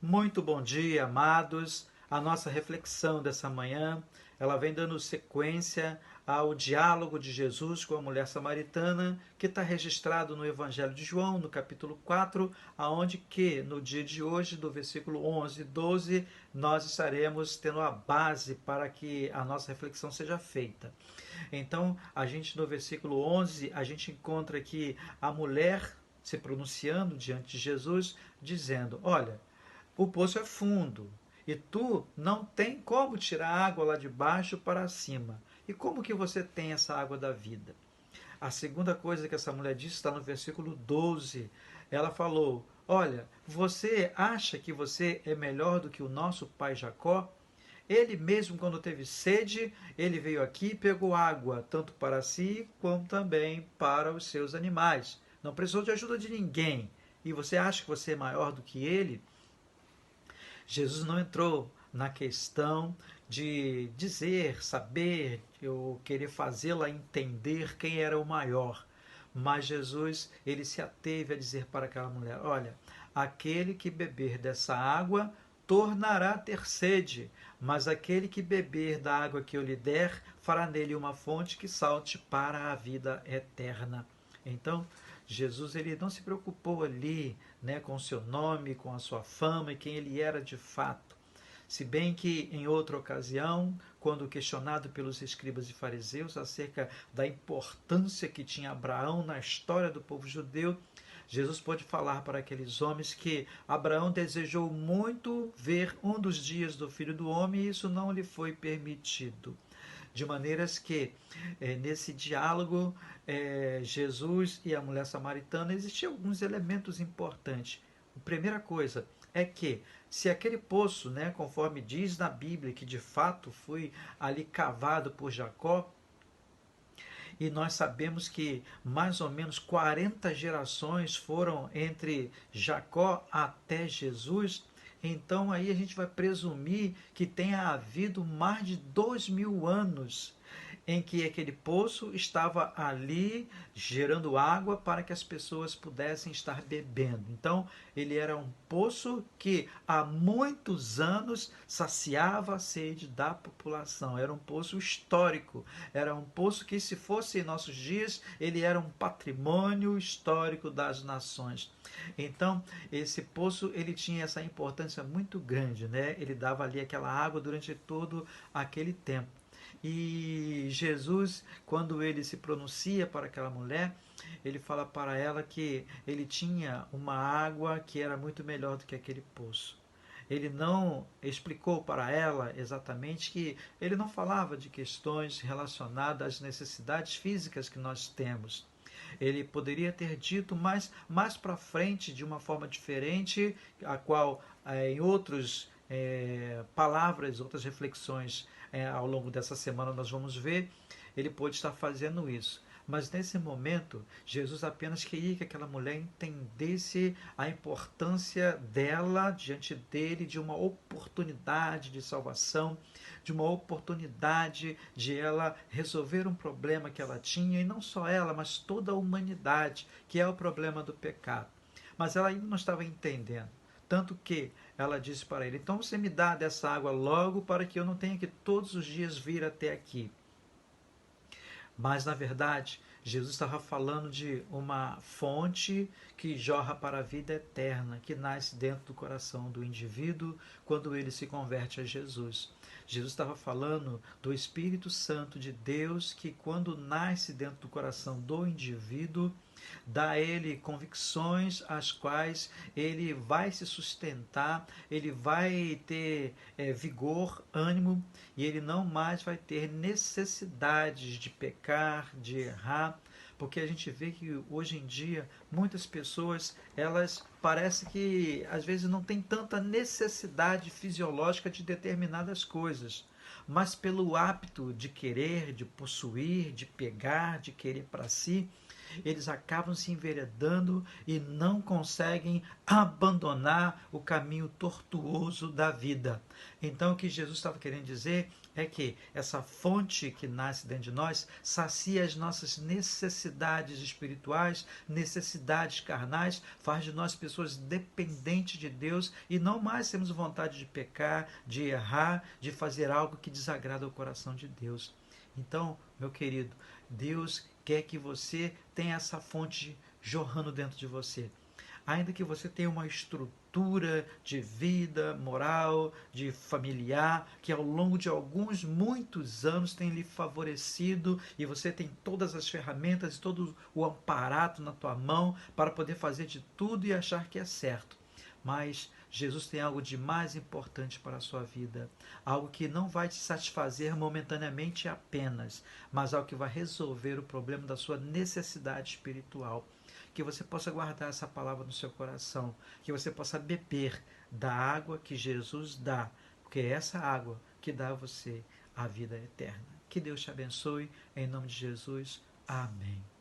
Muito bom dia, amados. A nossa reflexão dessa manhã, ela vem dando sequência ao diálogo de Jesus com a mulher samaritana, que está registrado no Evangelho de João, no capítulo 4, aonde que no dia de hoje, do versículo 11 e 12, nós estaremos tendo a base para que a nossa reflexão seja feita. Então, a gente no versículo 11, a gente encontra aqui a mulher se pronunciando diante de Jesus, dizendo: olha, o poço é fundo e tu não tem como tirar água lá de baixo para cima. E como que você tem essa água da vida? A segunda coisa que essa mulher disse está no versículo 12. Ela falou: olha, você acha que você é melhor do que o nosso pai Jacó? Ele mesmo, quando teve sede, ele veio aqui e pegou água, tanto para si como também para os seus animais. Não precisou de ajuda de ninguém. E você acha que você é maior do que ele? Jesus não entrou na questão de dizer, saber, ou querer fazê-la entender quem era o maior. Mas Jesus, ele se ateve a dizer para aquela mulher: olha, aquele que beber dessa água tornará a ter sede, mas aquele que beber da água que eu lhe der, fará nele uma fonte que salte para a vida eterna. Então, Jesus ele não se preocupou ali, né, com o seu nome, com a sua fama e quem ele era de fato. Se bem que em outra ocasião, quando questionado pelos escribas e fariseus acerca da importância que tinha Abraão na história do povo judeu, Jesus pôde falar para aqueles homens que Abraão desejou muito ver um dos dias do Filho do Homem e isso não lhe foi permitido. De maneiras que, nesse diálogo, Jesus e a mulher samaritana, existiam alguns elementos importantes. A primeira coisa é que, se aquele poço, né, conforme diz na Bíblia, que de fato foi ali cavado por Jacó, e nós sabemos que mais ou menos 40 gerações foram entre Jacó até Jesus, então aí a gente vai presumir que tenha havido mais de 2.000 anos em que aquele poço estava ali gerando água para que as pessoas pudessem estar bebendo. Então, ele era um poço que há muitos anos saciava a sede da população. Era um poço histórico, era um poço que, se fosse em nossos dias, ele era um patrimônio histórico das nações. Então, esse poço ele tinha essa importância muito grande, né? Ele dava ali aquela água durante todo aquele tempo. E Jesus, quando ele se pronuncia para aquela mulher, ele fala para ela que ele tinha uma água que era muito melhor do que aquele poço. Ele não explicou para ela exatamente que ele não falava de questões relacionadas às necessidades físicas que nós temos. Ele poderia ter dito mais para frente, de uma forma diferente, a qual em outros palavras, outras reflexões ao longo dessa semana nós vamos ver, ele pode estar fazendo isso. Mas nesse momento, Jesus apenas queria que aquela mulher entendesse a importância dela diante dele, de uma oportunidade de salvação, de uma oportunidade de ela resolver um problema que ela tinha, e não só ela, mas toda a humanidade, que é o problema do pecado. Mas ela ainda não estava entendendo. Tanto que ela disse para ele: então você me dá dessa água logo, para que eu não tenha que todos os dias vir até aqui. Mas, na verdade, Jesus estava falando de uma fonte que jorra para a vida eterna, que nasce dentro do coração do indivíduo quando ele se converte a Jesus. Jesus estava falando do Espírito Santo de Deus que, quando nasce dentro do coração do indivíduo, dá a ele convicções às quais ele vai se sustentar, ele vai ter vigor, ânimo, e ele não mais vai ter necessidades de pecar, de errar, porque a gente vê que hoje em dia muitas pessoas, elas parece que às vezes não tem tanta necessidade fisiológica de determinadas coisas, mas pelo hábito de querer, de possuir, de pegar, de querer para si, eles acabam se enveredando e não conseguem abandonar o caminho tortuoso da vida. Então, o que Jesus estava querendo dizer é que essa fonte que nasce dentro de nós sacia as nossas necessidades espirituais, necessidades carnais, faz de nós pessoas dependentes de Deus e não mais temos vontade de pecar, de errar, de fazer algo que desagrada o coração de Deus. Então, meu querido, Deus quer que você tenha essa fonte jorrando dentro de você. Ainda que você tenha uma estrutura de vida, moral, de familiar, que ao longo de muitos anos tem lhe favorecido e você tem todas as ferramentas e todo o aparato na tua mão para poder fazer de tudo e achar que é certo. Mas Jesus tem algo de mais importante para a sua vida. Algo que não vai te satisfazer momentaneamente apenas, mas algo que vai resolver o problema da sua necessidade espiritual. Que você possa guardar essa palavra no seu coração. Que você possa beber da água que Jesus dá. Porque é essa água que dá a você a vida eterna. Que Deus te abençoe. Em nome de Jesus. Amém.